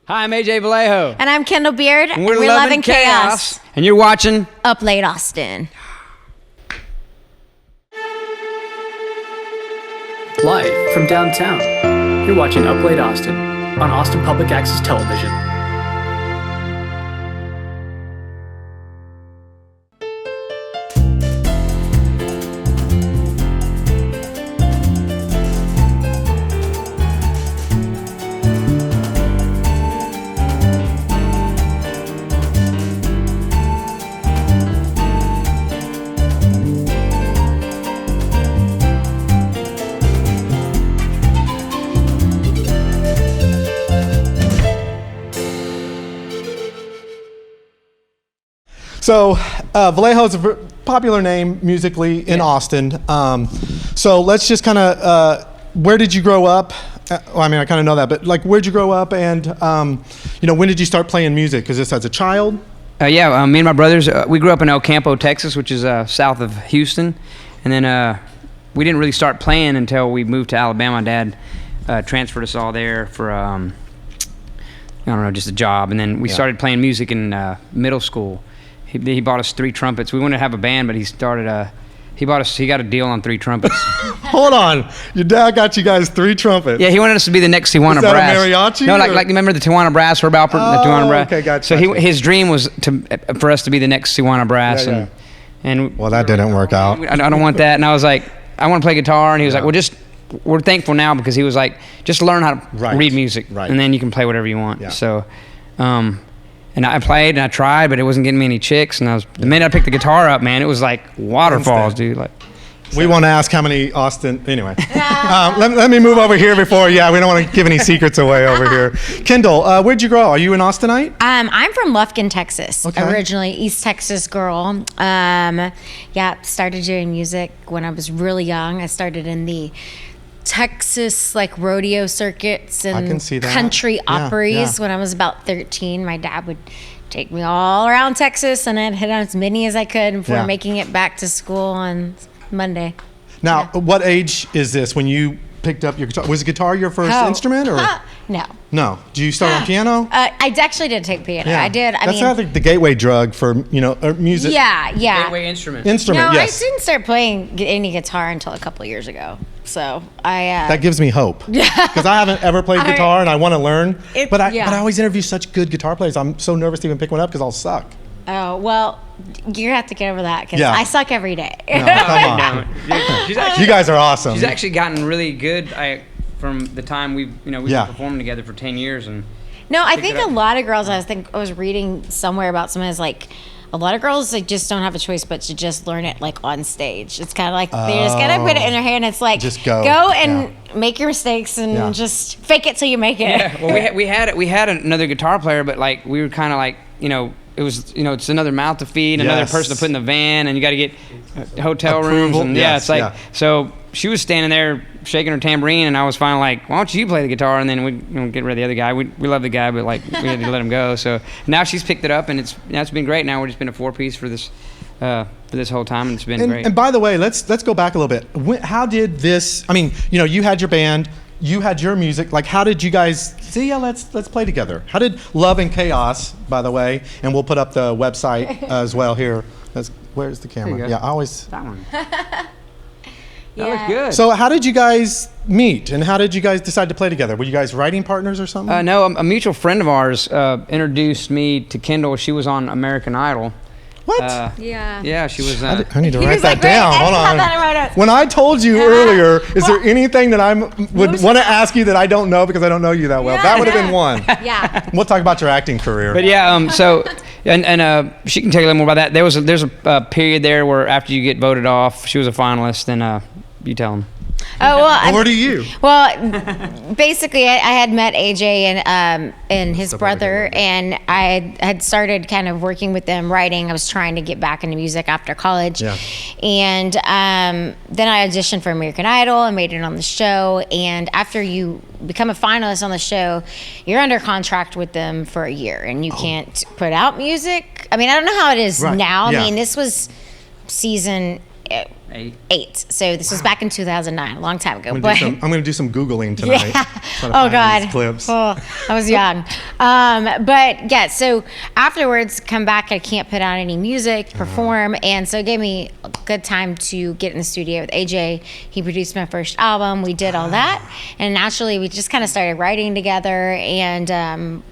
Hi, I'm AJ Vallejo. And I'm Kendall Beard. And we're loving chaos. And you're watching Up Late Austin. Live from downtown, you're watching Up Late Austin on Austin Public Access Television. So Vallejo is a popular name musically in Austin. So let's just kind of, where did you grow up? Well, I mean, I kind of know that, but like, where'd you grow up, and when did you start playing music? Is this as a child? me and my brothers, we grew up in El Campo, Texas, which is south of Houston. And then we didn't really start playing until we moved to Alabama. Dad transferred us all there for, just a job. And then we started playing music in middle school. He bought us 3 trumpets. We wanted to have a band, but he got a deal on 3 trumpets. Hold on. Your dad got you guys 3 trumpets. Yeah, he wanted us to be the next Tijuana Is that Brass. a mariachi? No, like remember the Tijuana Brass, Herb Alpert, the Tijuana Brass? Okay, gotcha. So his dream was for us to be the next Tijuana Brass. Yeah. And Well, that didn't work out. I don't want that. And I was like, I want to play guitar. And he was like, well, we're thankful now, because he was like, just learn how to read music. Right. And then you can play whatever you want. Yeah. So, and I played and I tried, but it wasn't getting me any chicks. And the minute I picked the guitar up, man, it was like waterfalls, dude. Like, We want to ask how many Austin, anyway. Let me move over here before, we don't want to give any secrets away over here. Kendall, where'd you grow? Are you an Austinite? I'm from Lufkin, Texas. Okay. Originally East Texas girl. Started doing music when I was really young. I started in the Texas rodeo circuits I and can see that. country operas yeah. when I was about 13. My dad would take me all around Texas, and I'd hit on as many as I could before making it back to school on Monday. Now, what age is this when you picked up your guitar? Was guitar your first instrument, or? No. No. Did you start on piano? I actually did take piano. I did. That's not the gateway drug for, music. Yeah. gateway instrument. Instrument, No, yes. I didn't start playing any guitar until a couple of years ago. So That gives me hope. Because I haven't ever played guitar and I want to learn. But I always interview such good guitar players. I'm so nervous to even pick one up because I'll suck. Oh, well, you have to get over that, because I suck every day. No, come on. You guys are awesome. She's actually gotten really good from the time we've been performing together for 10 years. And No, I think a lot of girls, I was reading somewhere about something that's like, a lot of girls just don't have a choice but to just learn it on stage. It's kind of like they just gotta put it in their hand. It's like, just go and make your mistakes and just fake it till you make it. Yeah, well, we had another guitar player, but we were kind of it was, it's another mouth to feed, another person to put in the van, and you got to get hotel rooms. And so she was standing there shaking her tambourine, and I was finally like, why don't you play the guitar? And then we get rid of the other guy. We love the guy, but we had to let him go. So now she's picked it up, and it's been great. Now we're just been a 4-piece for this whole time, and it's been great. And by the way, let's go back a little bit. How did this? I mean, you had your band. You had your music. How did you guys see? Let's play together. How did Love and Chaos, by the way, and we'll put up the website as well here. Where's the camera? Yeah, always. That one. That was good. So how did you guys meet, and how did you guys decide to play together? Were you guys writing partners or something? No, a mutual friend of ours introduced me to Kendall. She was on American Idol. What? Yeah, she was. I need to write that down. Hold on. When I told you earlier, is there anything that I would want to ask you that I don't know because I don't know you that well? That would have been one. Yeah. We'll talk about your acting career. But so she can tell you a little more about that. There's a period there where after you get voted off, she was a finalist, and you tell them. Oh, well. Or do you? Well, basically, I had met AJ and his brother, and I had started kind of working with them, writing. I was trying to get back into music after college. Yeah. And then I auditioned for American Idol and made it on the show. And after you become a finalist on the show, you're under contract with them for a year, and you can't put out music. I mean, I don't know how it is now. Yeah. I mean, this was season 2008. So this was back in 2009, a long time ago. I'm going to do some Googling tonight. Yeah. Oh God. Clips. Oh, I was young. But yeah, so afterwards, come back. I can't put out any music, perform, and so it gave me a good time to get in the studio with AJ. He produced my first album. We did all that, and naturally, we just kind of started writing together, and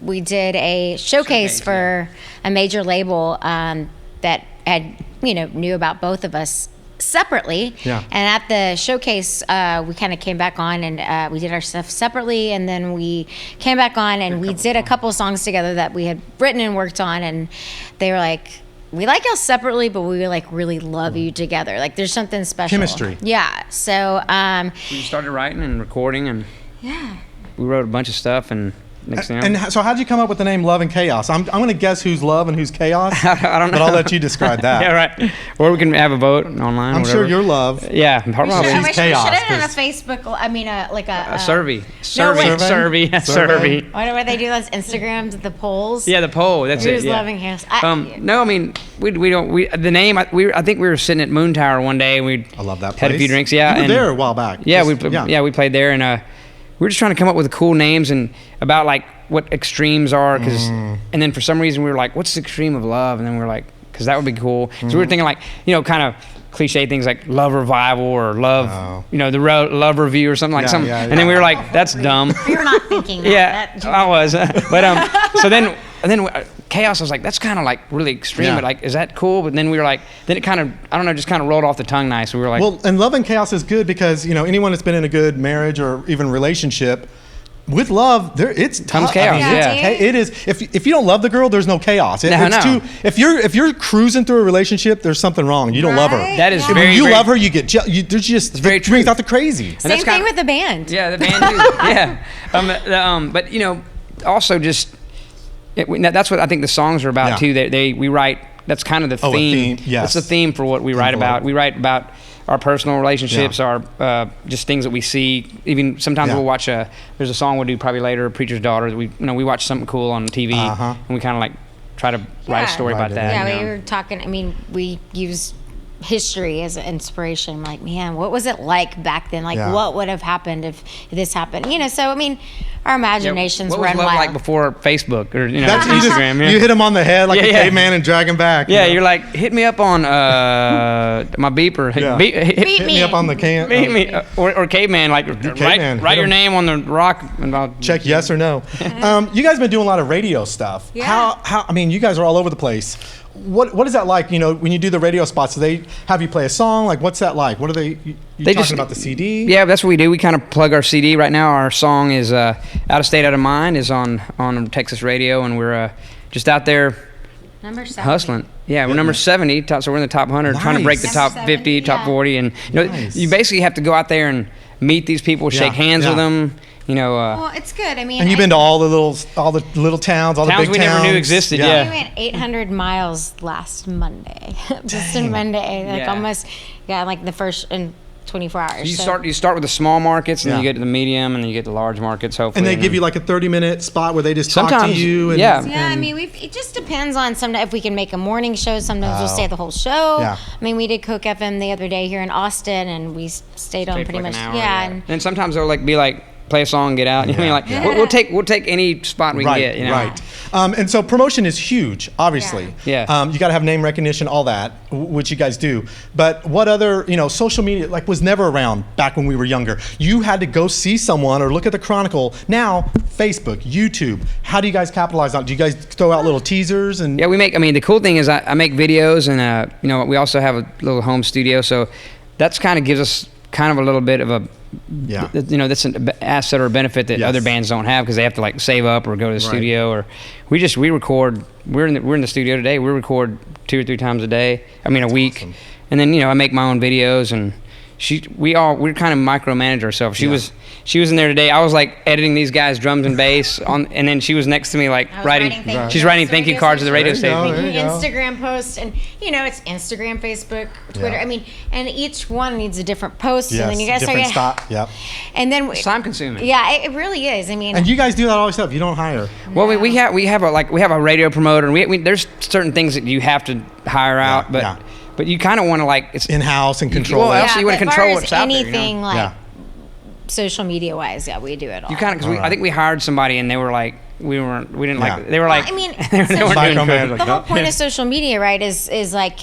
we did a showcase for a major label that had knew about both of us separately. Yeah. And at the showcase, we kind of came back on and we did our stuff separately, and then we came back on and we did a couple songs together that we had written and worked on, and they were like, we like y'all separately, but we like really love you together. Like there's something special. Chemistry. Yeah. So we started writing and recording, and we wrote a bunch of stuff, and next thing and so how did you come up with the name Love and Chaos? I'm going to guess who's love and who's chaos. I don't know. But I'll let you describe that. Yeah, right. Or we can have a vote online. I'm sure you're love. Yeah, probably. we She's should chaos, have done a 'cause- Facebook. I mean, like A survey. Survey. Survey. What they do? Those Instagrams, the polls. Yeah, the poll. That's Who's it. Yeah. loving chaos? No, I mean we don't. The name. I think we were sitting at Moon Tower one day, and we I love that place. had a few drinks. Yeah, you were and there a while back. Yeah, Just- we played there, and we were just trying to come up with cool names and about like what extremes are, and then for some reason we were like, what's the extreme of love? And then we were like, because that would be cool. So we were thinking like, kind of cliche things like love revival or love, the love review or something like something. Yeah, And then we were like, that's dumb. We were not thinking that. Yeah, I was. But so then chaos. I was like, that's kind of like really extreme. Yeah. But like, is that cool? But then we were like, then it kind of, I don't know, just kind of rolled off the tongue nice. We were like, Well, and Love and Chaos is good because anyone that's been in a good marriage or even relationship. With love, it's Comes tough. chaos, yeah. It is. If you don't love the girl, there's no chaos. No. If you're cruising through a relationship, there's something wrong. You don't love her. That is Yeah. When very, you very- love her, you get there's just very it brings true. out the crazy. And Same that's thing kinda- with the band. Yeah, the band too. Yeah. But also just that's what I think the songs are about Yeah. too. We write. That's kind of the Oh, a theme. theme, yes. That's the theme for what we write about. We write about our personal relationships, our just things that we see. Even sometimes we'll watch there's a song we'll do probably later, Preacher's Daughter. That we watch something cool on TV, and we kind of like try to write a story about that. Yeah, we were talking. I mean, we use history as an inspiration. Like, man, what was it like back then? Like, what would have happened if this happened? So I mean, our imaginations what was run love wild. like before Facebook or That's Instagram? You hit him on the head like a Yeah. caveman and drag him back. Yeah, you're like, hit me up on my beeper. Yeah. Hit me up on the can. Beat me, or caveman, like caveman. write Hit your 'em. name on the rock and I'll Check yes or no. You guys been doing a lot of radio stuff. Yeah. How? I mean, you guys are all over the place. What is that like? When you do the radio spots, do they have you play a song? Like, what's that like? What are they? You They talking just- about the CD? Yeah, that's what we do. We kind of plug our CD right now. Our song is "Out of State, Out of Mind" is on Texas radio, and we're just out there Number 7. hustling. Yeah, we're number 70, so we're in the top 100, trying to break the Nice. top Number 50, 70, top yeah. 40, and Nice. you basically have to go out there and meet these people, shake hands with them. Well, it's good. I mean, And you've been to all the little towns, all the Towns big we towns. never knew existed, we yeah. went 800 miles last Monday. Just in Monday, like Yeah. almost, like the first in 24 hours. You so. start with the small markets, and then you Yeah. get to the medium, and then you get to large markets. Hopefully, And they then- give you like a 30-minute spot where they just talk to Sometimes, you. And, yeah. Yeah, I mean, it just depends on sometimes if we can make a morning show. Sometimes we'll Oh. stay the whole show. Yeah. I mean, we did Coke FM the other day here in Austin, and we stayed on Stayed for pretty like much. an hour, Yeah, And then sometimes they'll be like, play a song, get out. You know what I mean? Yeah. Like we'll take any spot we Right, can get. right. And so promotion is huge, obviously. Yeah. You got to have name recognition, all that, which you guys do. But what other, social media was never around back when we were younger. You had to go see someone or look at the Chronicle. Now, Facebook, YouTube. How do you guys capitalize on it? Do you guys throw out little teasers and? Yeah, we make. I mean, the cool thing is I make videos, and we also have a little home studio, so that's kind of gives us kind of a little bit of a. Yeah. That's an asset or a benefit that Yes. other bands don't have because they have to like save up or go to the studio, or we record. We're in the studio today. We record 2 or 3 times a day. I mean, a week, awesome. and then I make my own videos, and we're kind of micromanage ourselves. She was in there today. I was like editing these guys' drums and bass and then she was next to me like I was writing. She's writing thank you cards to the radio There you go, station. there you go. Instagram posts, and it's Instagram, Facebook, Twitter. Yeah. I mean, and each one needs a different post, Yes, and then you guys different start. stop. Yep. And then It's time consuming. Yeah, it really is. I mean, And you guys do that all yourself. You don't hire. Well, we have a radio promoter, and we there's certain things that you have to hire out, but But you kind of want to like it's in-house and control well, it. actually, you want to but control far as what's out there. anything like Yeah. social media wise, we do it all. You kind of because I think we hired somebody and they were like we didn't like they were Well, like I mean, they weren't doing good. the whole point of social media, right, is like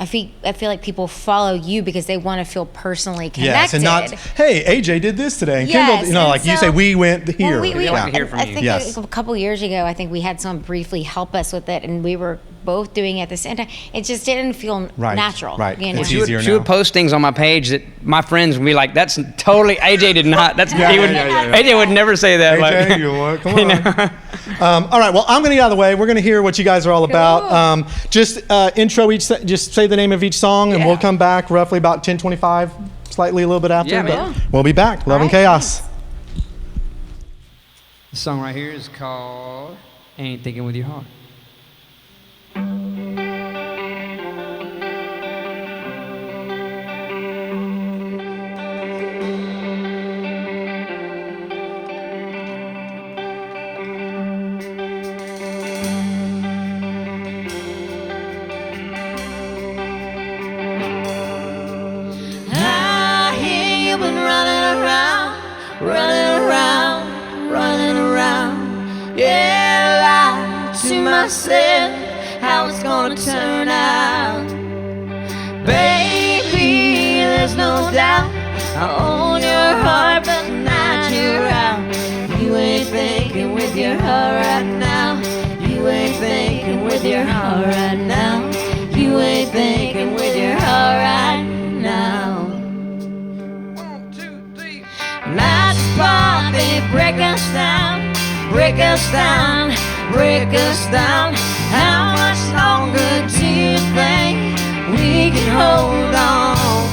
I feel like people follow you because they want to feel personally connected. Yes, and not, hey, AJ did this today. And Yes, Kendall, like you so- say, we went here. Well, They like to hear from I you. think Yes. a couple years ago, I think we had someone briefly help us with it, and we were both doing it at the same time. It just didn't feel Right, natural. right. You know? It's She easier would now. post things on my page that my friends would be like, "That's totally AJ did not." That's Yeah, he would, yeah. AJ would never say that. AJ, like, you what? Come on. All right, well, I'm going to get out of the way. We're going to hear what you guys are all about. Just intro each, just say the name of each song, and we'll come back roughly about 10:25, slightly a little bit after. Yeah, but man. we'll be back. Love and All right, Chaos. The song right here is called "Ain't Thinking with Your Heart." I hear you've been running around, running around. Yeah, I lied to myself how it's gonna turn out. Baby, there's no doubt I own your heart, but not you're out. You ain't thinking with your heart right now. You ain't thinking with your heart right now. You ain't thinking with your heart right now. Last part, they break us down, break us down, break us down. How much longer do you think we can hold on?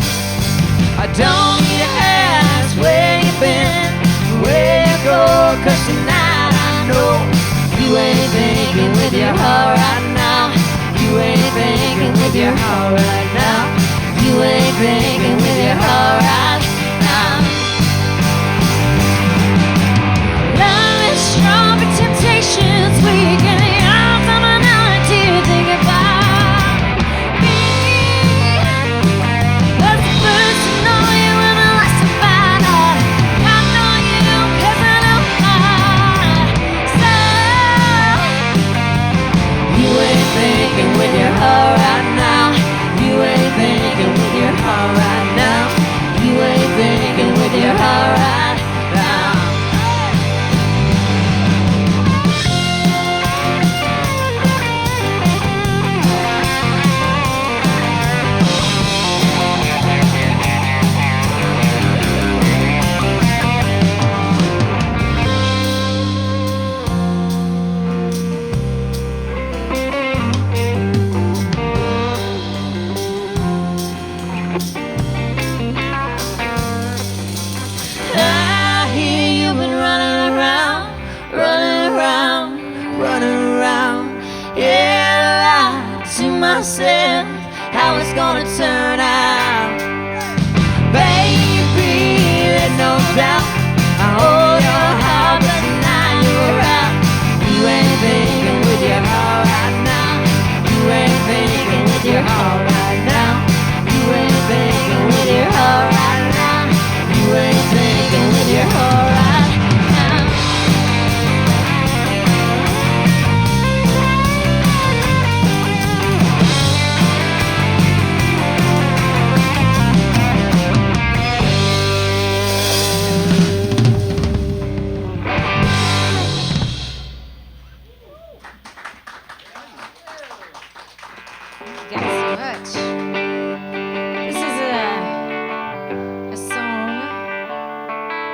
I don't need to ask where you've been, where you go, 'cause tonight I know you ain't thinking with your heart right now. You ain't thinking with your heart right now. You ain't thinking with your heart right now. Love is strong, but temptation's weak, and the arms of an hour to think about me. That's the first to know you and the last to find out. I know you 'cause I know myself. You ain't thinking with your heart right now. You ain't thinking with your heart right now. You ain't thinking with your heart right now. I hear you've been running around, running around, running around. Yeah, I lied to myself how it's gonna turn out. Baby, there's no doubt I hold your heart, but now you're out. You ain't thinking with your heart right now. You ain't thinking with your heart right now. You ain't thinking with your heart right now. You ain't thinking with your heart right now. Thank you guys so much. This is a song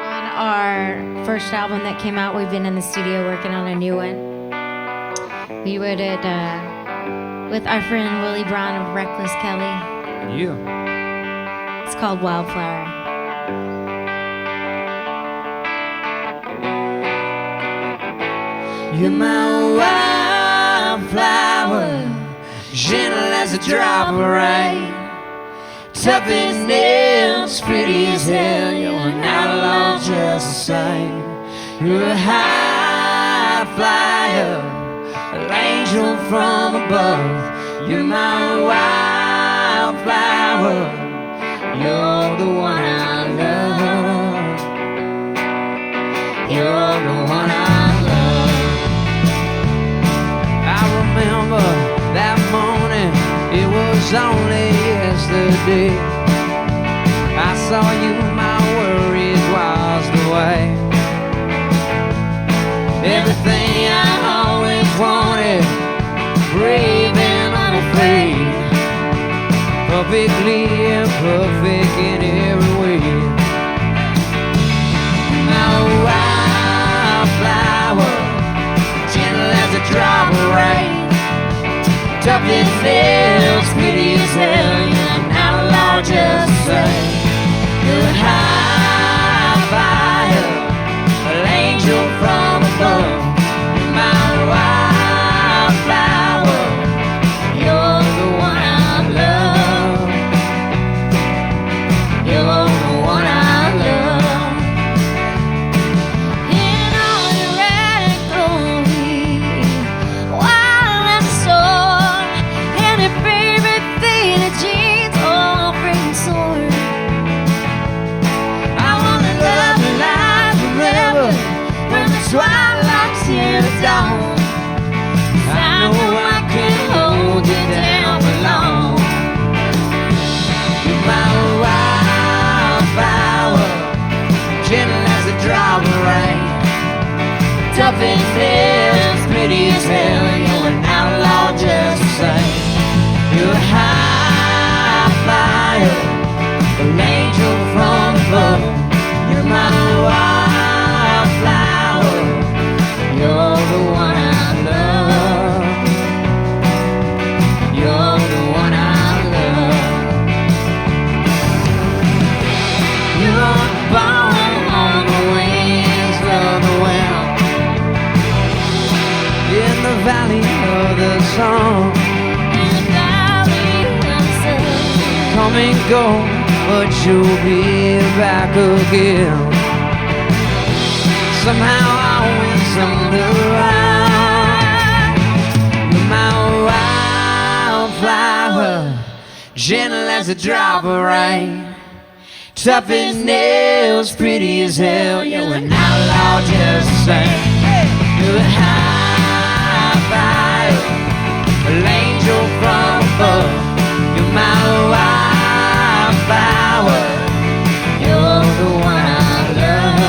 on our first album that came out. We've been in the studio working on a new one. We wrote it with our friend Willie Braun of Reckless Kelly. Yeah. It's called Wildflower. You're my wildflower, gentle as a drop of rain, tough as nails, pretty as hell. You're an outlaw just the same. You're a high flyer, an angel from above. You're my flower. You're the one I love. You're the one I love. I remember that morning, it was only yesterday. I saw you, my worries washed away. Everything I always wanted, brave and unafraid, perfectly imperfect in every way. My wildflower, gentle as a drop of rain, tough as nails, pretty as hell. You're an outlaw, just the same. You're a high fire, an angel from above. My wildflower, you're the one I love. You're the one I love. In all your red glory, wild as a sword, and your favorite faded jeans, all free sword. I wanna love you like forever, when the twilight's here at dawn. 'Cause I know I can hold you down for long. You're my wildflower, gentle as a drop of rain, tough as nails, pretty as hell. You're an outlaw, just the same. You're a high flyer, an angel from above. You're my wildflower. You're the one I love. You're the one I love. You're born on the wings of the wind, in the valley of the sun. In the valley of the sun. Come and go, but you'll be back again. Somehow always on the ride. You're my wildflower, gentle as a drop of rain, tough as nails, pretty as hell. You're an outlaw, just the same. You're a high fire, an angel from above. You're my wildflower. You're the one I love.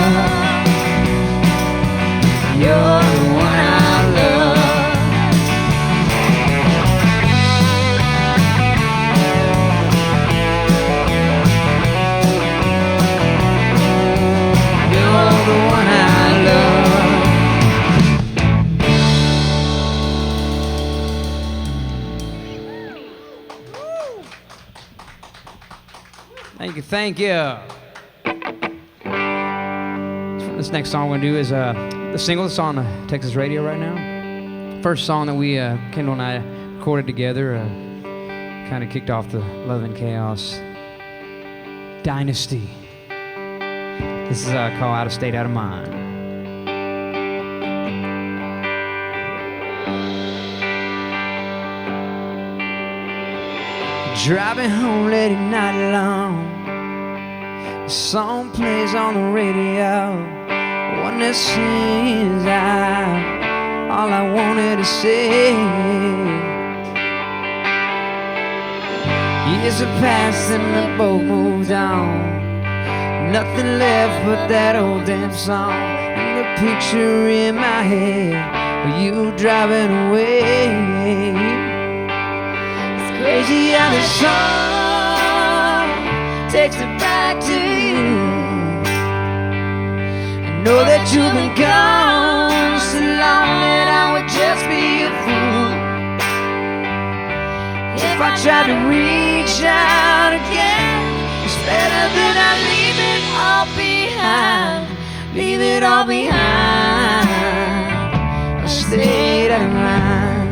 You're the one I love. You're the one I love. Thank you, thank you. This next song we're gonna do is the single that's on Texas radio right now. First song that we, Kendall and I, recorded together, kind of kicked off the Love and Chaos dynasty. This is called Out of State, Out of Mind. Driving home late at night alone, a song plays on the radio, one that sings out all I wanted to say. Years have passed and the boat moved on, nothing left but that old damn song, and the picture in my head of you driving away. Crazy how the song takes it back to you. I know that you've been gone so long that I would just be a fool if I tried to reach out again. It's better that I leave it all behind, leave it all behind. I stayed out of mind.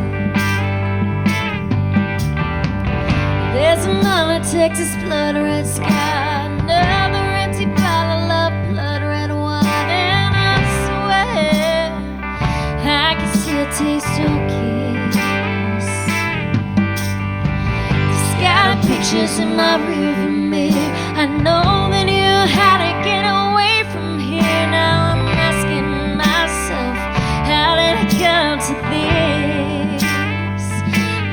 There's another Texas blood red sky, another empty bottle of blood red wine, and I swear I can still taste your kiss. The sky pictures in my rearview mirror. I know that you had to get away from here. Now I'm asking myself, how did I come to this?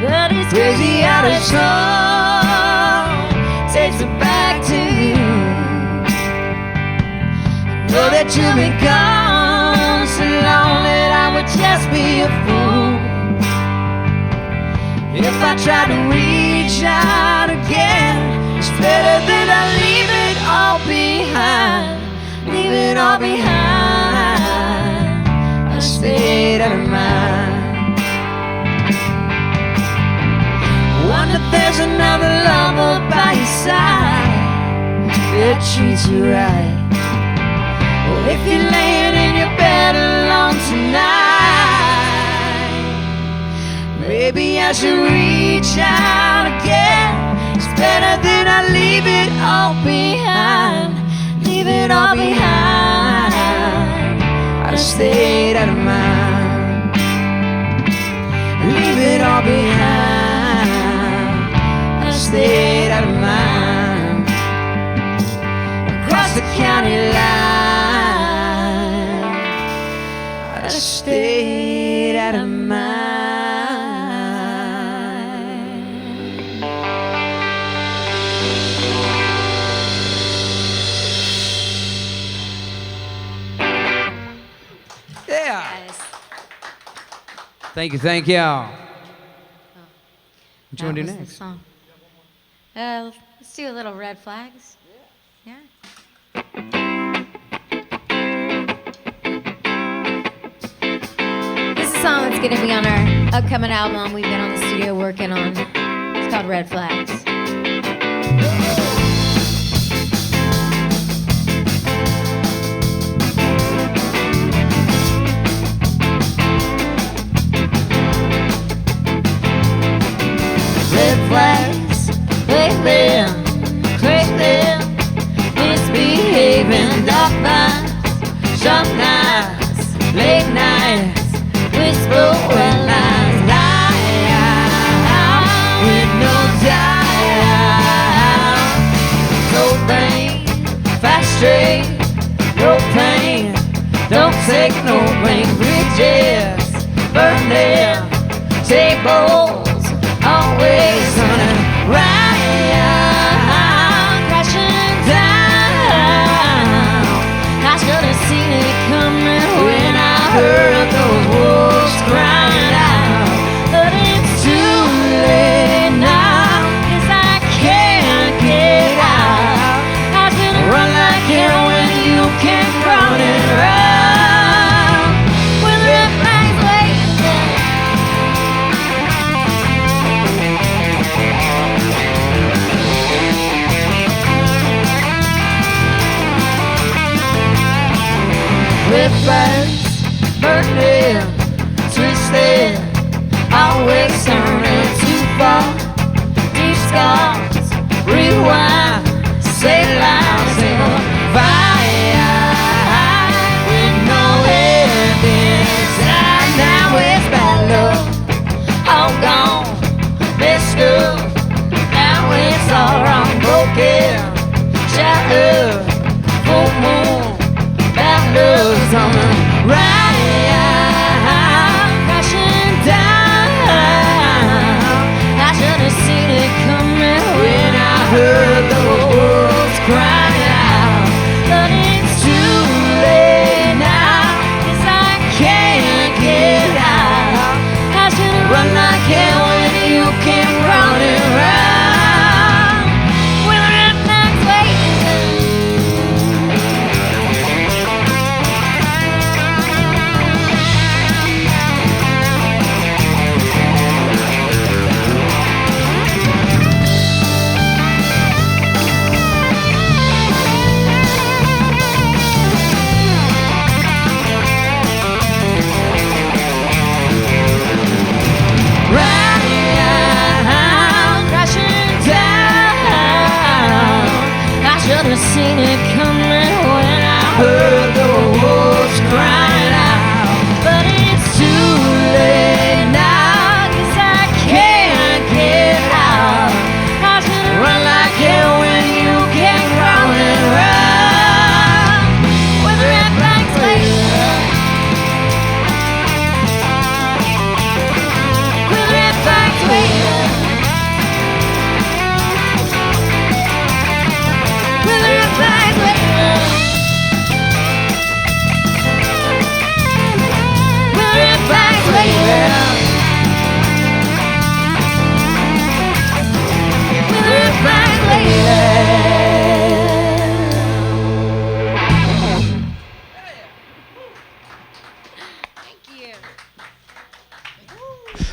But it's crazy how this song takes me back to you. I know that you've been gone so long that I would just be a fool if I try to reach out again. It's better that I leave it all behind. Leave it all behind. I stayed out of mind. Wonder if there's another lover by your side that treats you right. Or if you're laying in your bed alone tonight, maybe I should reach out again. It's better than I leave it all behind. Leave it all behind. I stayed out of mind. Leave it all behind. I stayed out of mind. Across the county line, I stayed out of mind. Thank you, thank y'all. What you want to do next? Song. Let's do a little Red Flags. Yeah. This is a song that's going to be on our upcoming album we've been on the studio working on. It's called Red Flags. Red flags, click them, misbehaving, dark nights, sharp nights, late nights, whisper white lies, lie with no doubt. So pain, fast straight, no pain, don't take no blame. Bridges, burn them, tables, always on a ride, crashing down. I should have seen it coming when I heard those wolves crying out. But it's too late now, 'cause I can't get out. I should run like hell when you came running around with red flags waving.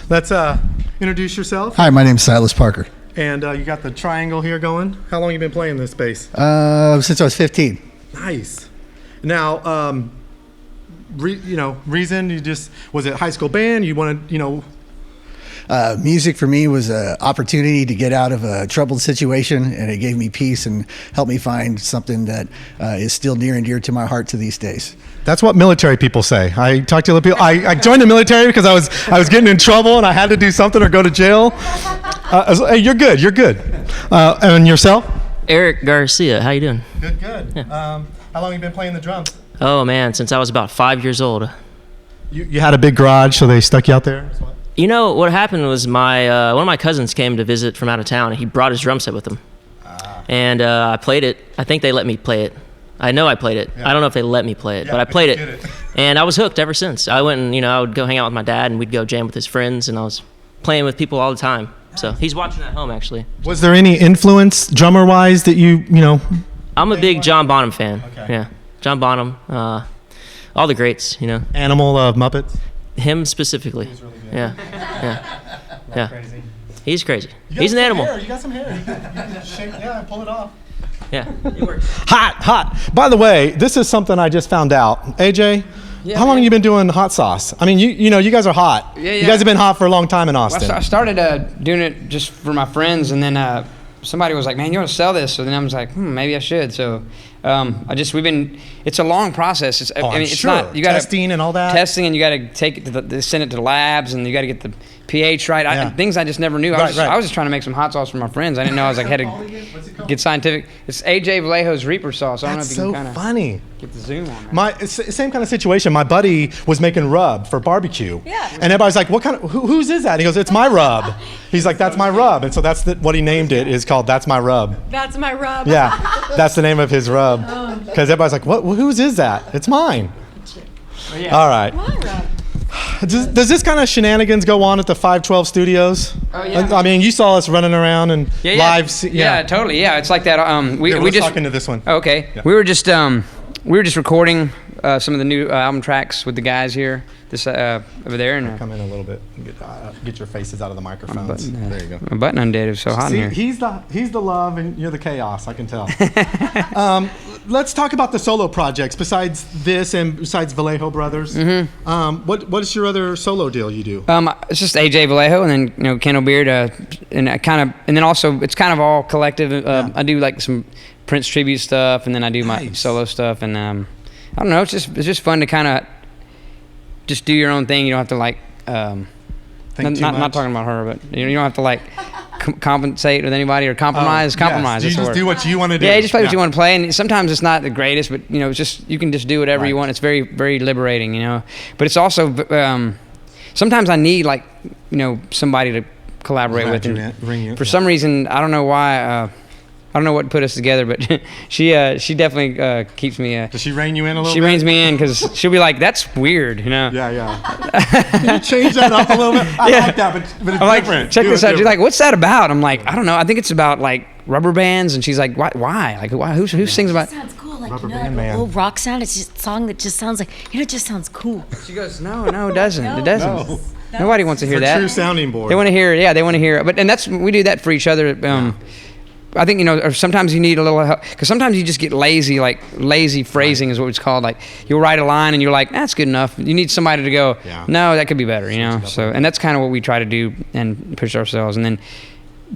Let's introduce yourself. Hi, my name's Silas Parker. And you got the triangle here going. How long you been playing this bass? Since I was 15. Nice. Now, reason you just, was it high school band? You wanted, Music for me was an opportunity to get out of a troubled situation, and it gave me peace and helped me find something that is still near and dear to my heart to these days. That's what military people say. I talked to other people. I joined the military because I was getting in trouble and I had to do something or go to jail. Hey, you're good. You're good. And yourself? Eric Garcia, how you doing? Good. Yeah. How long have you been playing the drums? Oh man, since I was about 5 years old. You had a big garage, so they stuck you out there? You know, what happened was my one of my cousins came to visit from out of town, and he brought his drum set with him. And I played it. I think they let me play it. I know I played it. Yeah. I don't know if they let me play it, but I played it. And I was hooked ever since. I went and, I would go hang out with my dad, and we'd go jam with his friends, and I was playing with people all the time. So he's watching at home, actually. Was there any influence, drummer-wise, that you I'm a big John Bonham fan. Okay. Yeah, John Bonham, all the greats, Animal of Muppets? Him specifically. He's really good. Yeah. Crazy. He's crazy. He's an animal. You got some hair. You can shake, pull it off. Yeah, it works. Hot. By the way, this is something I just found out. AJ, how long have you been doing hot sauce? I mean, you guys are hot. Yeah. You guys have been hot for a long time in Austin. Well, I started doing it just for my friends, and then somebody was like, "Man, you want to sell this?" So then I was like, maybe I should. So it's a long process. It's not, you got testing and all that. Testing, and you got to take it send it to the labs, and you got to get the pH right. Things I just never knew. I was just trying to make some hot sauce for my friends. I didn't know I had to get scientific. It's AJ Vallejo's Reaper sauce. I don't know if you can kind of funny. Get the zoom on that. Same kind of situation. My buddy was making rub for barbecue. Yeah. And everybody's like, "What kind of whose is that?" And he goes, "It's my rub." He's like, "That's my rub." And so that's what he named it, is called That's My Rub. That's my rub. Yeah. That's the name of his rub. Because everybody's like, "What? Whose is that?" It's mine. Oh, yeah. All right. My rub. Does this kind of shenanigans go on at the 512 studios? Oh yeah. I mean, you saw us running around and live. Yeah, totally. Yeah, it's like that. We just talking to this one. Oh, okay. Yeah. We were just recording some of the new album tracks with the guys here. This over there, and come in a little bit and get your faces out of the microphones. There you go. My button undid. It was so hot in here. He's the love and you're the chaos. I can tell. Let's talk about the solo projects besides this and besides Vallejo Brothers. Mm-hmm. What is your other solo deal you do? It's just AJ Vallejo, and then Kendall Beard, and then also it's kind of all collective. I do like some Prince tribute stuff, and then I do my solo stuff, and I don't know. It's just fun to kind of just do your own thing. You don't have to like not talking about her, but you don't have to like compensate with anybody or compromise. Compromise. You just do what you want to do. Yeah, you just play what you want to play, and sometimes it's not the greatest, but it's just you can just do whatever you want. It's very, very liberating, But it's also sometimes I need somebody to collaborate with. And for some reason, I don't know why. I don't know what put us together, but she definitely keeps me. Does she rein you in a little bit? She reins me in because she'll be like, "That's weird," Yeah. Can you change that up a little bit? I like that, but it's different. Check this out. She's like, "What's that about?" I'm like, "I don't know. I think it's about like rubber bands." And she's like, "Why? Like, why? Who sings about?" It sounds cool. Like Rubber band man. Old rock sound. It's just a song that just sounds like it just sounds cool. She goes, "No, it doesn't. It doesn't. No. Nobody wants to hear that. True sounding board. They want to hear. They want to hear. But we do that for each other. I think, or sometimes you need a little help, because sometimes you just get lazy, like lazy phrasing is what it's called. Like you'll write a line and you're like, that's good enough. You need somebody to go, no, that could be better, So, and that's kind of what we try to do and push ourselves. And then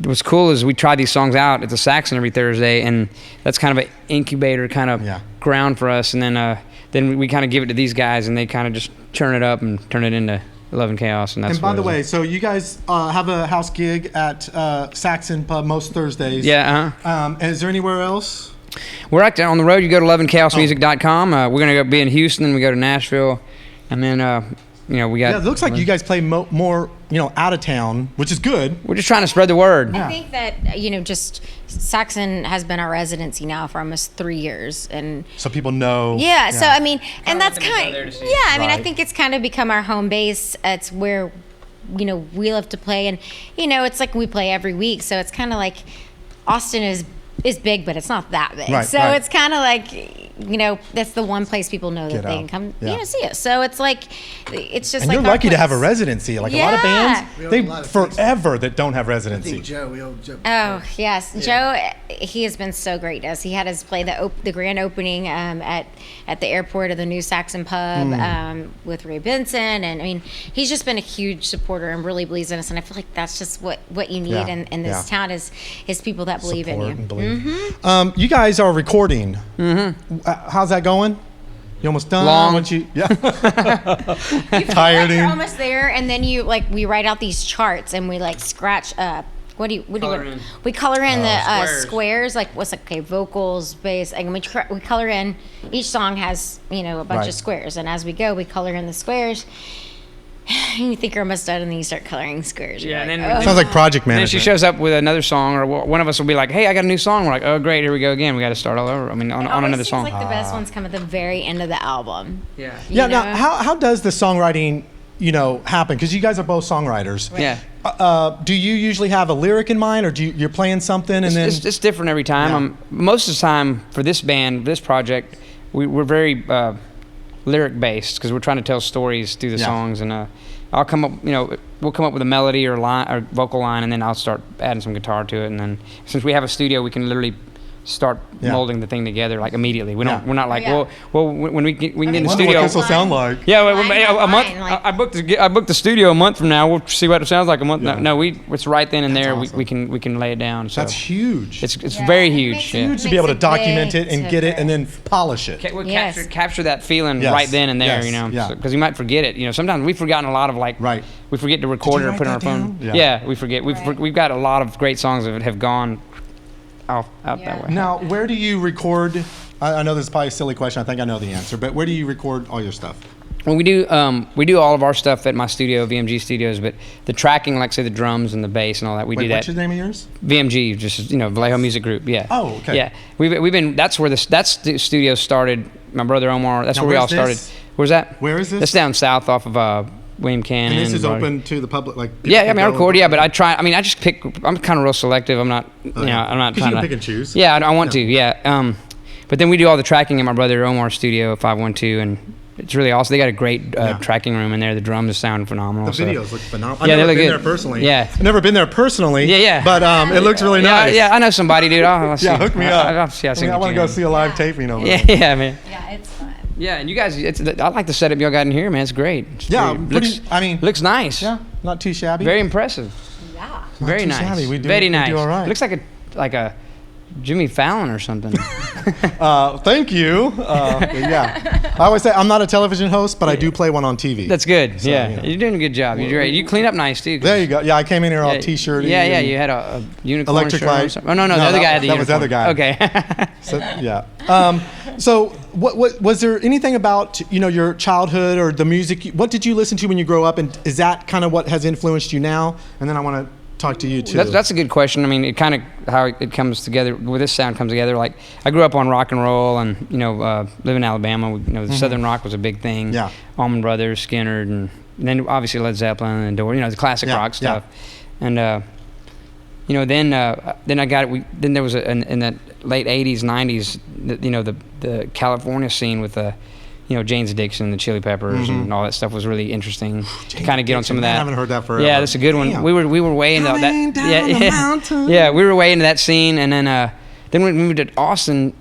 what's cool is we try these songs out at the Saxon every Thursday, and that's kind of an incubator kind of ground for us. And then we kind of give it to these guys, and they kind of just churn it up and turn it into Love and Chaos, and that's. And by the way, so you guys have a house gig at Saxon Pub most Thursdays. Yeah. Is there anywhere else? We're out there on the road. You go to loveandchaosmusic.com. We're gonna be in Houston, then we go to Nashville, and then we got. Yeah, it looks like you guys play more out of town, which is good. We're just trying to spread the word. I think that just Saxon has been our residency now for almost 3 years, and so people know. Yeah. So I mean, and that's kind of I mean, I think it's kind of become our home base. It's where we love to play, and it's like we play every week. So it's kind of like Austin is is big, but it's not that big. Right, so right. it's kind of like, you know, that's the one place people know that they can come, you know, see us. So it's like, it's just and like you're our lucky to have a place. residency. Like a lot of bands, We owe they a lot of forever that don't have I residency. think Joe, we owe Joe. Oh yes, Joe. He has been so great to us. He had us play the grand opening at the airport of the New Saxon Pub with Ray Benson, and I mean he's just been a huge supporter and really believes in us. And I feel like that's just what you need Yeah, in this town is people that believe in Support you. and believe. You guys are recording. How's that going? You almost done? Long. Once you, yeah. Like Tiring. you're almost there, and then we write out these charts and we like scratch what do you Color in. we color in the Squares. squares, like what's like, okay, vocals, bass, and we color in. Each song has, you know, a bunch Right. of squares, and as we go we color in the squares. And you think you're almost done, and then you start coloring squares. Yeah, You're and like, then- oh. Sounds like project And then management. she shows up with another song, or one of us will be like, "Hey, I got a new song." We're like, "Oh, great, here we go again. We got to start all over." I mean, on It always another seems song. like the best ones come at the very end of the album. Yeah. Yeah. You Now, know? how does the songwriting, you know, happen? Because you guys are both songwriters. Yeah. Do you usually have a lyric in mind, or you're playing something and then? It's different every time. Yeah. Most of the time for this band, this project, we're very lyric based because we're trying to tell stories through the Yeah. songs, and I'll come up, you know, we'll come up with a melody or line or vocal line, and then I'll start adding some guitar to it, and then since we have a studio, we can literally start Yeah. molding the thing together like immediately. We don't. Yeah. We're not like, Yeah. well, when we get in the Wonder studio. what this will sound like. Yeah, Line by a month. line, like- I booked the studio a month from now. We'll see what it sounds like a month. Yeah. No, it's right then and That's there. awesome. We can lay it down. So That's huge. It's Yeah, very it huge. makes Yeah. it- huge to be able to makes a document big it and get it and then polish it. We'll Yes. capture that feeling Yes. right then and there, Yes. you know, Yeah. because you might forget it. You know, sometimes we've forgotten a lot of like, Right. we forget to record you it or write put it on our that phone. down? Yeah. We forget. Right. We've got a lot of great songs that have gone out Yeah. that way. Now, where do you record? I know this is probably a silly question. I think I know the answer, but where do you record all your stuff? Well, we do all of our stuff at my studio, VMG Studios, but the tracking, like say the drums and the bass and all that, we Wait, do what's that. the name of yours? VMG, just Vallejo Music Group. Yeah. Oh, okay. Yeah, we've been. That's where the studio started. My brother Omar. That's Now, where we all where's started. this? Where's that? Where is this? That's down south off of William Cannon. And this is Brody. open to the public, like. people Yeah, I can mean, I go record. and- Yeah, but I try. I mean, I just pick. I'm kind of real selective. I'm not. I'm not 'Cause trying you to pick and choose. Yeah, I want to. Yeah. But then we do all the tracking in my brother Omar's studio, 512, and it's really awesome. They got a great tracking room in there. The drums sound phenomenal. The so. videos look phenomenal. Yeah, I've they never look been good. there personally. Yeah. I've never been there personally. Yeah, yeah. But it looks really Yeah, nice. yeah. I know somebody, dude. I'll see. Yeah, hook me up. I'll see. I want to go see a live taping over Yeah, there. yeah, man. Yeah, it's fun. Yeah, and you guys, I like the setup y'all got in here, man. It's great. It's Yeah, looks, I mean, looks nice. yeah, not too shabby. Very impressive. Yeah. Very too nice. shabby. We do- Very we do nice. all right. Looks like a Jimmy Fallon or something. Thank you. Yeah, I always say I'm not a television host, but I do play one on TV. That's good. So, yeah, you know. you're doing a good job. You're great. You clean up nice too. 'cause- There you go. Yeah, I came in here all yeah, t-shirty. Yeah, yeah. and- You had a unicorn Electric shirt on or light. something. Oh no, the No, other that- guy had the that was the unicorn. other guy. Okay. So, yeah. So what was there anything about your childhood or the music? What did you listen to when you grow up, and is that kind of what has influenced you now? And then I want to talk to you too. That's a good question. I mean, it kind of how it comes together. Where this sound comes together. Like I grew up on rock and roll, and live in Alabama. The Southern rock was a big thing. Yeah. Allman Brothers, Skinner, and then obviously Led Zeppelin and Door. The classic Yeah, rock stuff. And then I got it. Then there was in that late '80s, '90s. The California scene with Jane's Addiction, the Chili Peppers, and all that stuff was really interesting. To kind of get on some of I that. haven't heard that forever. Yeah, that's a good one. Damn. We were way into Coming that. down the mountain. Yeah, we were way into that scene, and then when we moved to Austin,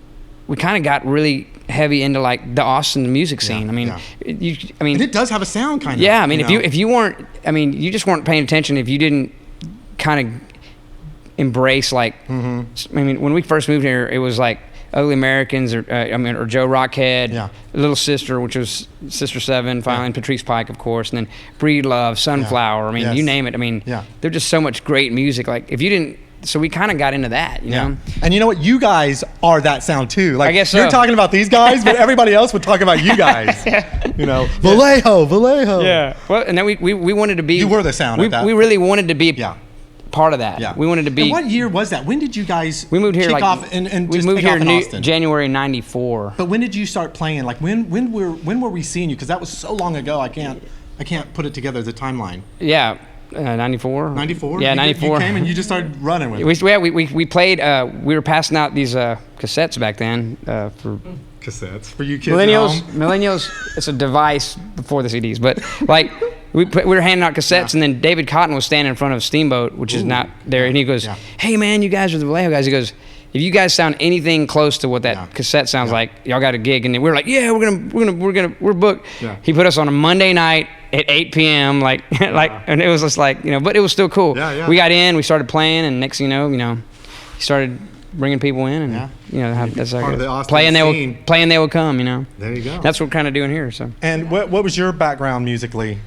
we kind of got really heavy into like the Austin music scene. Yeah, I mean, yeah. I mean, And it does have a sound kind of. yeah. I mean, if you weren't, I mean, you just weren't paying attention if you didn't kind of embrace like. I mean, when we first moved here, it was like Ugly Americans or Joe Rockhead, Yeah. Little Sister, which was Sister Seven, finally, and Patrice Pike, of course, and then Breed Love, Sunflower. I mean, Yes. you name it. I mean, Yeah. there's just so much great music. Like if you didn't, so we kind of got into that, you know. And you know what? You guys are that sound too. Like I guess you're so. talking about these guys, but everybody else would talk about you guys. Vallejo. Yeah. Well, and then we wanted to be. You were the sound We, at that. we really wanted to be Yeah. part of that. Yeah. We wanted to be. And what year was that? When did you guys we moved here kick like off and we just moved kick here off in new, Austin? January '94. But when did you start playing? Like when were we seeing you? Because that was so long ago. I can't put it together as a timeline. Yeah. 94. 94? Yeah, You 94. came and you just started running with it. We played. We were passing out these cassettes back then for Cassettes for you kids at home. Millennials. It's a device before the CDs, but like we were handing out cassettes, and then David Cotton was standing in front of Steamboat, which is not there, and he goes, "Hey man, you guys are the Vallejo guys." He goes, "If you guys sound anything close to what that cassette sounds like, y'all got a gig." And then we were like, "Yeah, we're booked." Yeah. He put us on a Monday night at 8 p.m. And it was just like, but it was still cool. Yeah, yeah. We got in, we started playing, and next thing you know, he started bringing people in, and that's part like of the Austin playing. scene. They would come. There you go. That's what we're kind of doing here. So. And what was your background musically?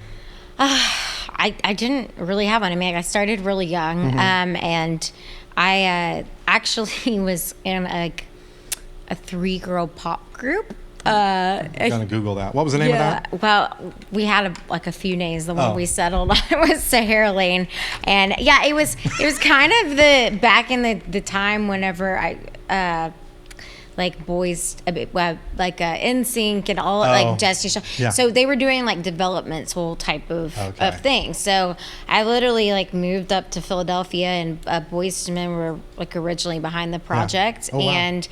I didn't really have one. I mean, I started really young, and I actually was in a 3-girl pop group. I'm gonna Google that. What was the name of that? Well, we had a few names. The one we settled on was Sahara Lane, and it was kind of the back in the time whenever I like boys like NSYNC and all like Destiny's Child. Yeah. So they were doing like developmental type of things. So I literally like moved up to Philadelphia, and Boyz II Men were like originally behind the project, Oh, wow. and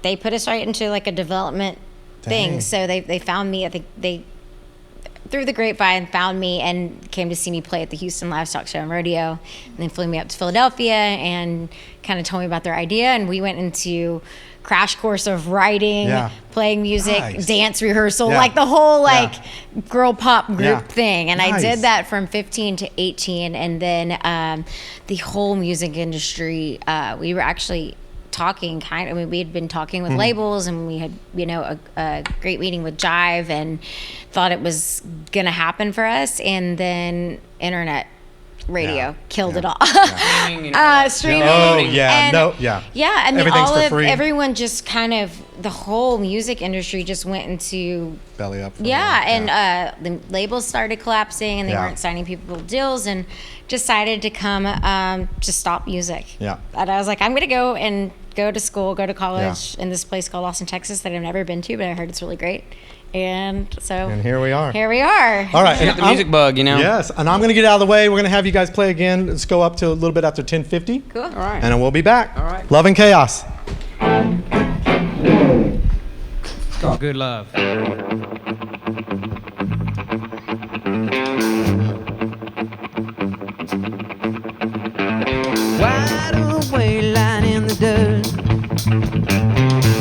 they put us right into like a development thing. So they found me. I think they through the grapevine found me and came to see me play at the Houston Livestock Show and Rodeo, and then flew me up to Philadelphia and kind of told me about their idea, and we went into crash course of writing, playing music, dance rehearsal, like the whole like girl pop group thing. And I did that from 15 to 18, and then the whole music industry, we were actually talking we had been talking with labels, and we had a great meeting with Jive, and thought it was gonna happen for us, and then internet radio killed it all. Streaming. And then everyone just kind of, the whole music industry just went into belly up. And the labels started collapsing, and they weren't signing people deals, and decided to come just stop music. And I was like, I'm gonna go to college in this place called Austin, Texas, that I've never been to, but I heard it's really great. And here we are. All right. And the music bug, Yes. And I'm going to get out of the way. We're going to have you guys play again. Let's go up to a little bit after 10:50. Cool. All right. And then we'll be back. All right. Love and Chaos. It's called Good Love. Wide awake, lying in the dirt.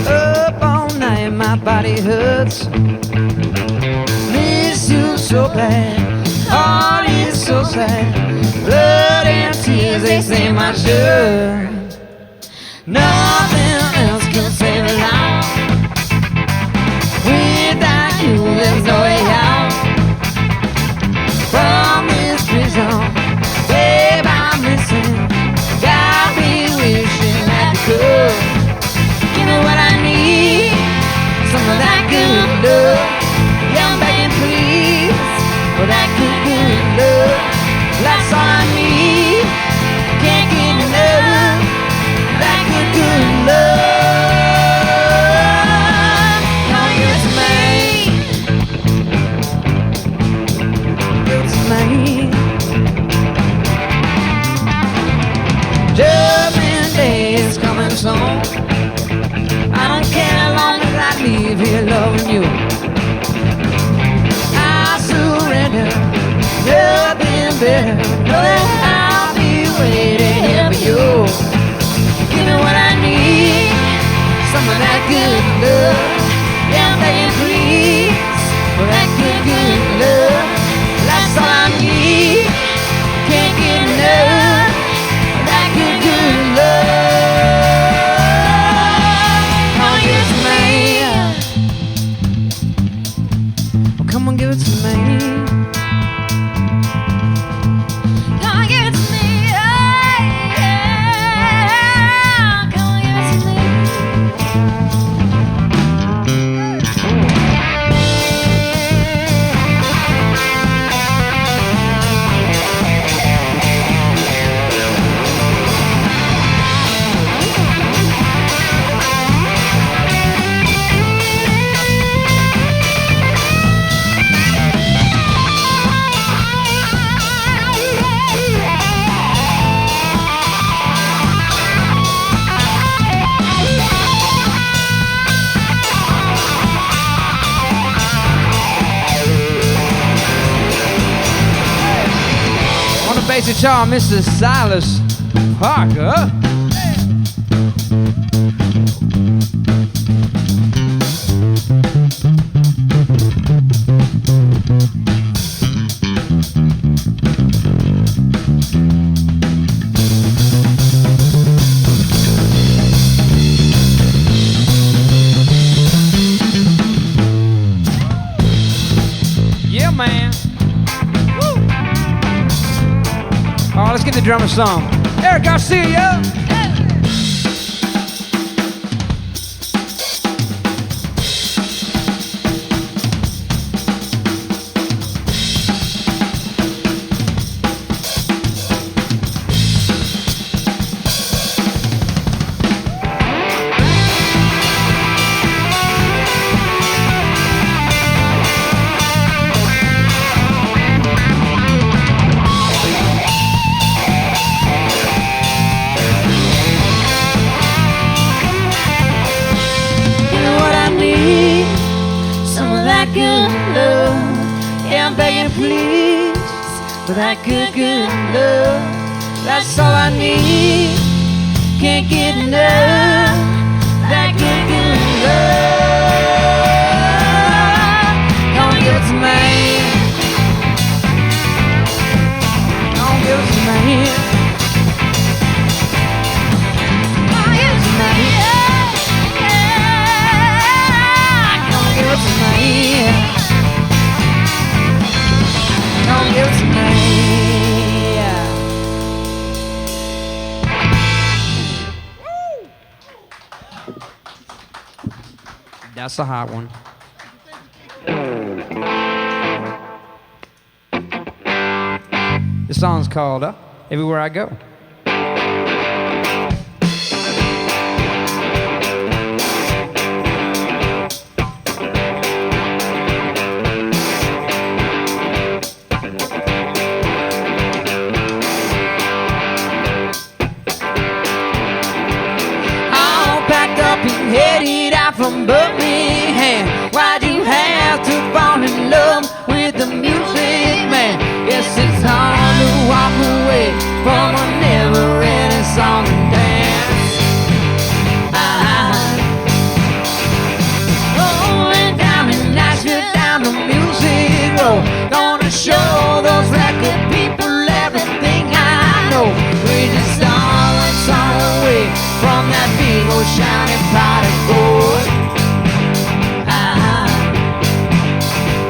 Up all night, my body hurts. Miss you so bad, heart is so sad. Blood and tears, they stain my shirt. Nothing else can save a life. Without you, there's no way out. From this prison, babe, I'm missing. Got me wishing that you could. You know what I need? Some of that good love. Yeah, I'm begging please for that good love. That's all I need. Can't get enough. That good love. Now it's me. It's me. Judgment Day is coming soon. I don't care how long as I leave here loving you. I surrender, nothing better. No, I'll be waiting here for you. You know what I need? Some of that good love. Yeah, I'm begging please for that good love. That's all I need. Can't get enough. That good love. Oh, yes, man. Well, come on, give it to me. bass guitar, Mr. Silas Parker. Yeah, man. Woo. Oh, let's get the drummer some. Eric Garcia. Please, for that good, good love, that's all I need. Can't get enough, that good, good love. Gonna give it to me. Gonna give it to me. Gonna give it to me. Yeah. Gonna give it to me. Don't give it to me. That's a hot one. This song's called Everywhere I Go. Headed out from Birmingham. Why'd you have to fall in love with the music, man? Yes, it's hard to walk away from a never-ending song and dance. Going down in Nashville, down the music road. Gonna show those record people everything I know. We just all a song away from that big old shiny pot of gold.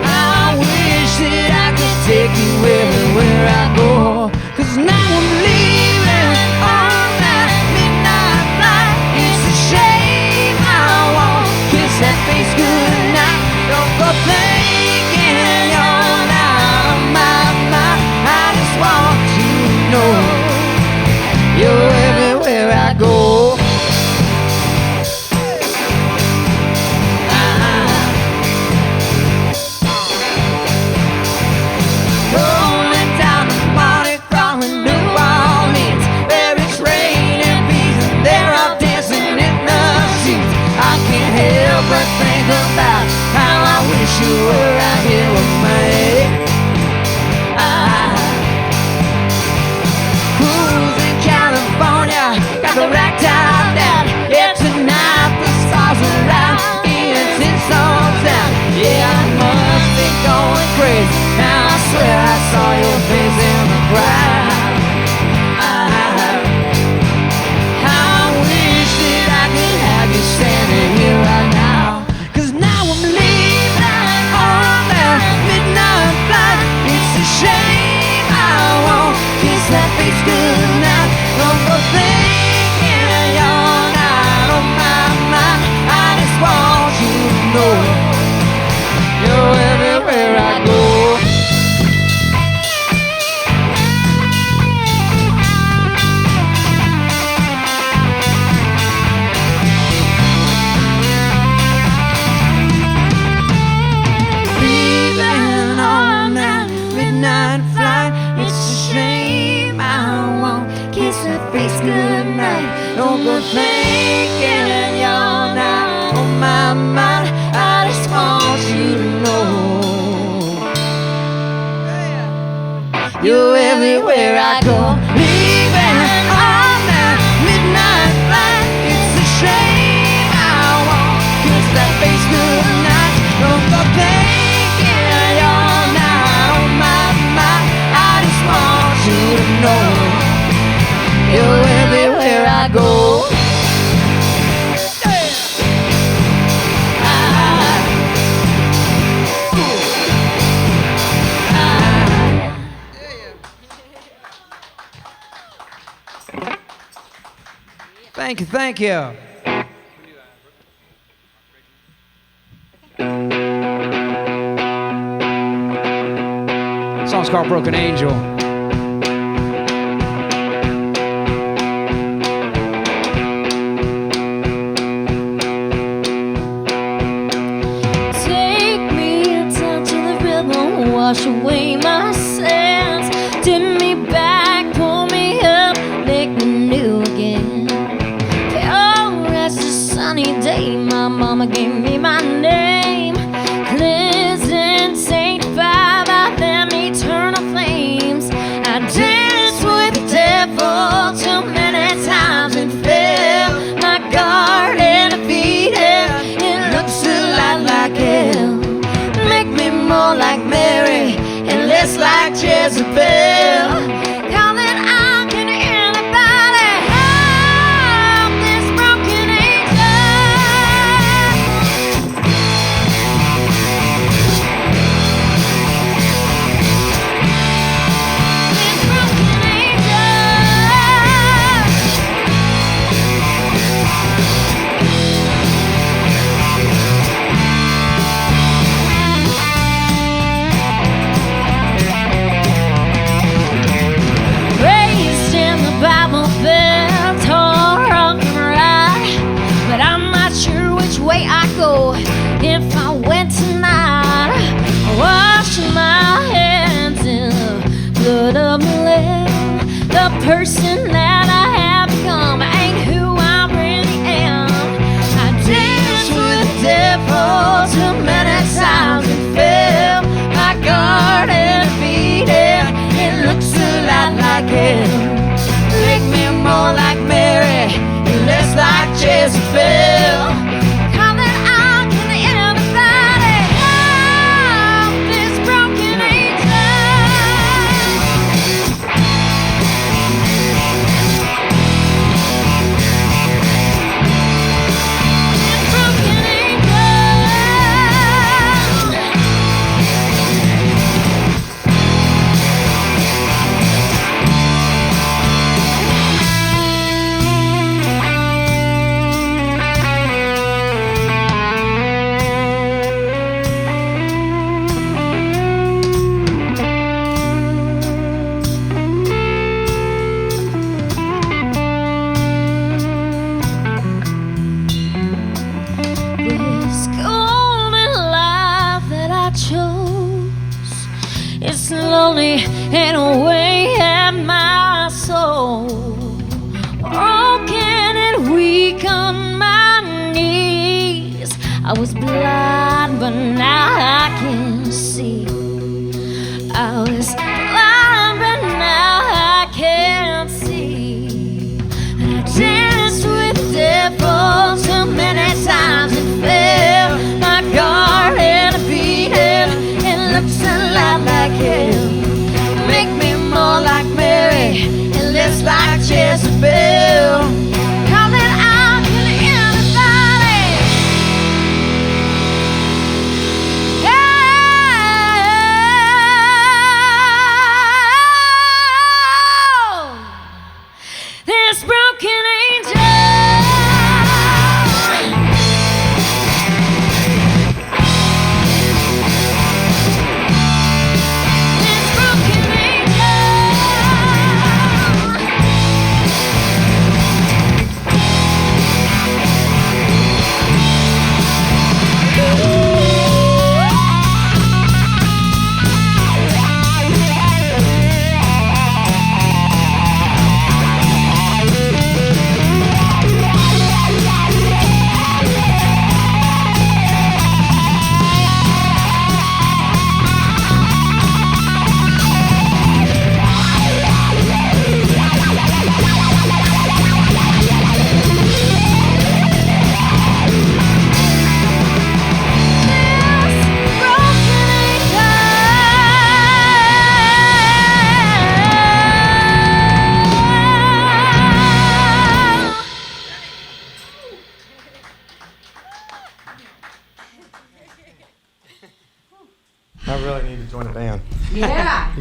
I wish that I could take you everywhere I go. 'Cause now I'm leaving on that midnight flight. It's a shame I won't kiss that face goodnight. Don't go thinking you're not on my mind. I just want you to know you're everywhere I go. But think about how I wish you were out here with me. Cruising California, got the rack top down. Yeah, tonight the stars are out, getting 10 songs down. Yeah, I must be going crazy. Now I swear I saw your face in the crowd. I wish that I could have you standing here right now. Shame I won't kiss that face goodnight. Don't go thinking you're not on my mind. I just want you to know you're everywhere I go. Leaving on that midnight flight. It's a shame I won't kiss her face goodnight. Don't go thinking you're not on my mind. I just want you to know You're everywhere I go. Leaving on that midnight flight. It's a shame I won't kiss that face goodnight. From the thinking you're not on my mind. I just want you to know you're everywhere I go. Thank you, thank you. The song's called Broken Angel. Take me down to the river, wash away my sins. Dip me back, pull me up, make me new again. Oh, that's a sunny day, my mama gave me my name. Cleansed and sanctified by them eternal flames. I danced with the devil too many times and fell. My garden defeated, it looks a lot like hell. Make me more like Mary and less like Jezebel. Calling out to anybody, help this broken angel. This broken angel. Raised in the Bible Belt, tore up and right. But I'm not sure which way I go if I went tonight. Wash my hands in the blood of the Lamb. The person that I have become ain't who I really am. I danced with the devil too many times and fell. My garden defeated, it looks a lot like hell. Make me more like Mary and less like Jezebel. Calling out to anybody, help this broken angel.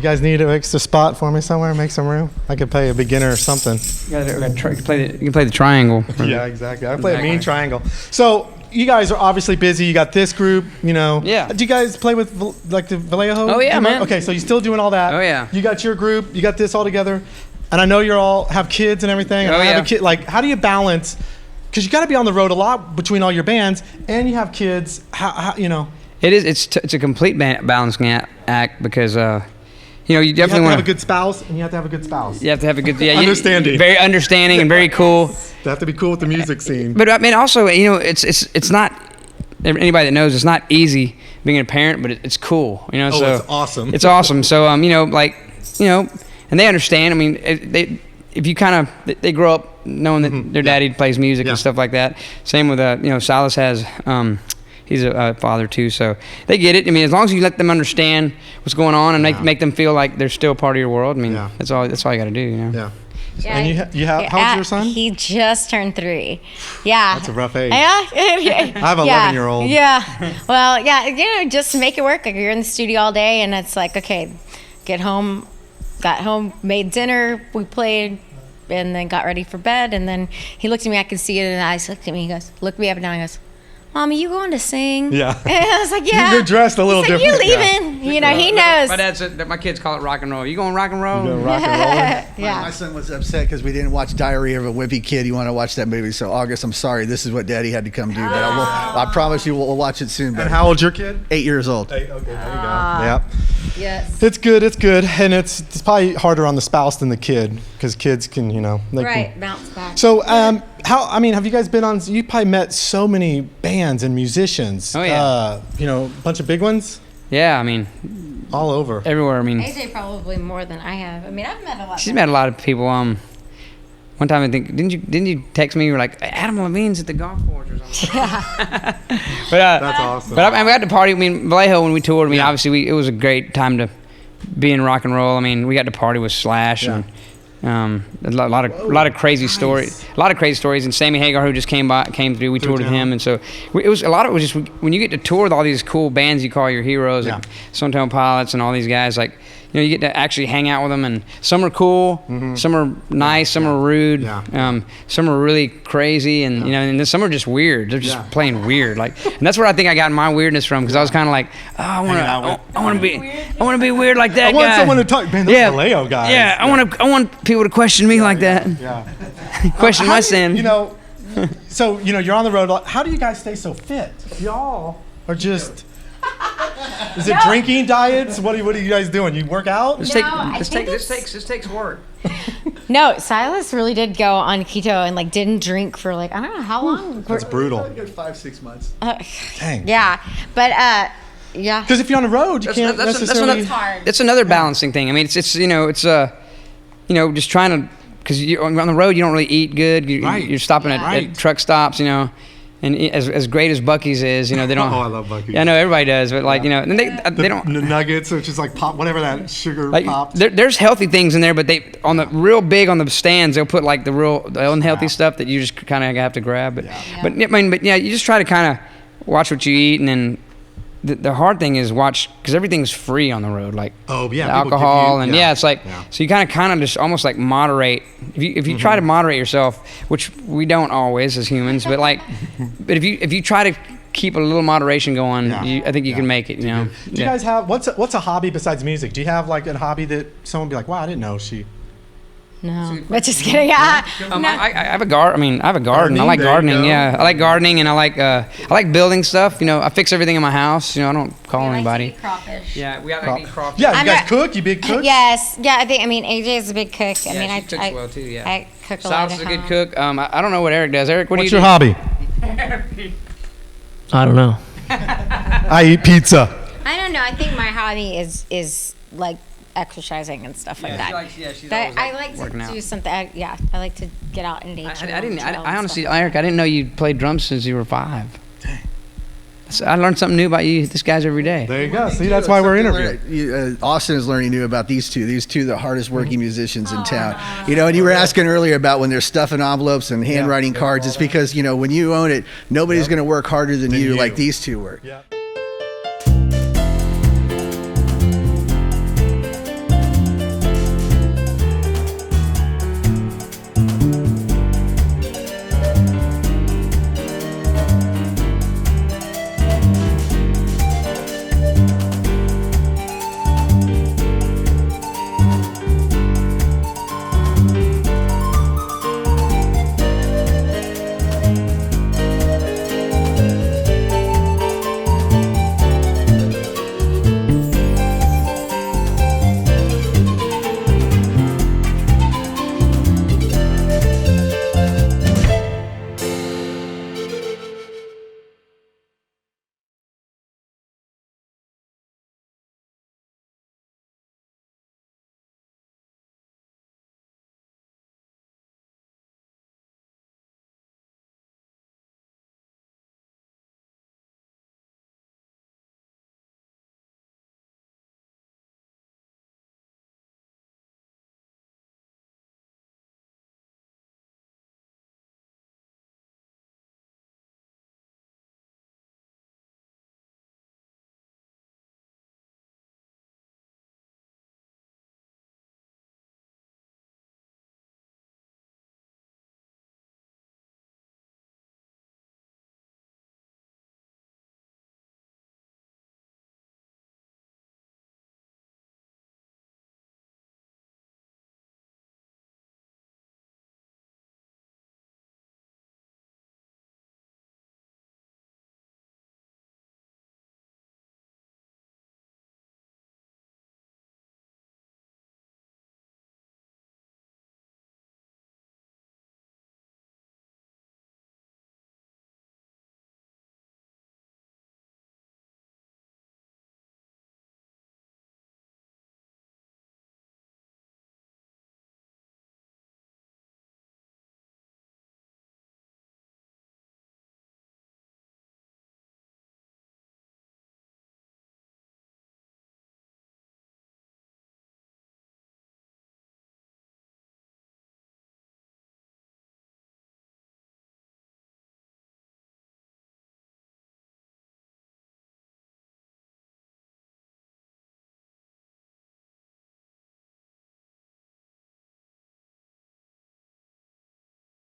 You guys need an extra spot for me somewhere? Make some room. I could pay a beginner or something. You can play the triangle. Yeah, exactly. I play a mean triangle. So you guys are obviously busy. You got this group, you know. Yeah. Do you guys play with like the Vallejo? Oh, yeah, man. Okay, so you're still doing all that. Oh, yeah. You got your group. You got this all together. And I know you're all have kids and everything. And Oh, I have yeah. a kid. Like, how do you balance? Because you got to be on the road a lot between all your bands, and you have kids. How you know? It is. It's a complete balancing act because you know you You have definitely to want have a good spouse, and you have to have a good spouse. You have to have a good Understanding. very understanding and very cool. They have to be cool with the music scene. But I mean, also, you know, it's not anybody that knows it's not easy being a parent, but it's cool. You know, Oh, so it's awesome. It's awesome. So you know, like, you know, and they understand. I mean, if you kind of they grow up knowing that their daddy plays music and stuff like that. Same with you know, Silas has he's a father too, so they get it. I mean, as long as you let them understand what's going on and make them feel like they're still part of your world. I mean, that's all you got to do. You know. Yeah. Yeah, And you have how old's your son? He just turned 3. Yeah. That's a rough age. Yeah. I have an 11-year-old. Yeah. Well, yeah, you know, just make it work. Like, you're in the studio all day, and it's like, okay, got home, made dinner, we played, and then got ready for bed. And then he looked at me. I could see it in his eyes. Looked at me. He goes, looked me up and down. He goes, Mommy, you going to sing? Yeah. And I was like, yeah. You're dressed a little He's like, different. You leaving? You know, he knows. My kids call it rock and roll. You going rock and roll? Rock and roll. Yeah. My son was upset because we didn't watch Diary of a Wimpy Kid. You want to watch that movie? So August, I'm sorry. This is what Daddy had to come do. But I promise you, we'll watch it soon. And how old's your kid? 8 years old. 8. Okay, there you go. Yeah. Yes. It's good. It's good, and it's probably harder on the spouse than the kid because kids can, you know. Right. Bounce back. So, have you guys been on? You probably met so many bands and musicians. Oh, yeah. You know, a bunch of big ones Yeah, I mean, all over. everywhere. I mean, AJ probably more than I have. I mean, I've met a lot. she's met a lot of people. One time I think didn't you text me? You were like, Adam Levine's at the golf course or something. Yeah. But That's awesome. But we got to party. I mean, Vallejo when we toured. I mean, obviously it was a great time to be in rock and roll. I mean, we got to party with Slash and a lot of crazy stories. A lot of crazy stories. And Sammy Hagar, who just came through. We toured with him, and so it was a lot of it was just when you get to tour with all these cool bands you call your heroes, like Stone Temple Pilots and all these guys, like. You know, you get to actually hang out with them, and some are cool, some are nice, some are rude, some are really crazy, and you know, and then some are just weird. They're just plain weird, like, and that's where I think I got my weirdness from, because I was kind of like, oh, I want to be weird like that guy. I want someone to talk. Man, those Vallejo guys. Yeah, I want people to question me like that. Yeah. Question my sin. You know, so you know, you're on the road. How do you guys stay so fit? Y'all are just. Is it drinking diets? What are you guys doing? You work out? This takes work. No, Silas really did go on keto and like didn't drink for like I don't know how long. That's brutal. 5-6 months. Dang. Yeah, but yeah. Because if you're on the road, you can't necessarily. It's another balancing thing. I mean, it's you know just trying to, because on the road you don't really eat good. You're stopping at truck stops, you know. And as great as Buc-ee's is, you know, they don't. Oh, I love Buc-ee's. Yeah, I know everybody does, but like you know, and they don't. The nuggets, which is like pop, whatever that sugar Like, pops. there's healthy things in there, but they on the real big on the stands they'll put like the unhealthy stuff that you just kind of have to grab. But but you just try to kind of watch what you eat, and then the hard thing is watch, because everything's free on the road, like the alcohol and it's like so you kind of just almost like moderate. If you try to moderate yourself, which we don't always as humans, but like but if you try to keep a little moderation going, I think you can make it. You know. Do you guys have what's a hobby besides music? Do you have like a hobby that someone would be like, wow, I didn't know she. No, but just kidding. No. I have a garden. I mean, I have a garden. I like gardening. Yeah, I like gardening, and I like building stuff. You know, I fix everything in my house. You know, I don't call anybody. Like to eat crawfish. Yeah, we like to eat crawfish. Yeah, you guys cook. You big cook. Yes. Yeah, I mean, AJ is a big cook. I mean, she cooks well too. Yeah, I cook a lot. Silas is a good cook. I don't know what Eric does. Eric, what's your hobby? I don't know. I eat pizza. I don't know. I think my hobby is like exercising and stuff like that. She's but I like to out. do something. I like to get out in nature. I honestly, Eric, I didn't know you played drums since you were 5. Dang. So I learned something new about you. This guy's every day. There you go. See, that's why we're interviewing. Austin is learning new about these two the hardest working musicians in town. You know, and you were asking earlier about when they're stuffing envelopes and handwriting cards. It's because, you know, when you own it, nobody's going to work harder than you like these two were. Yeah.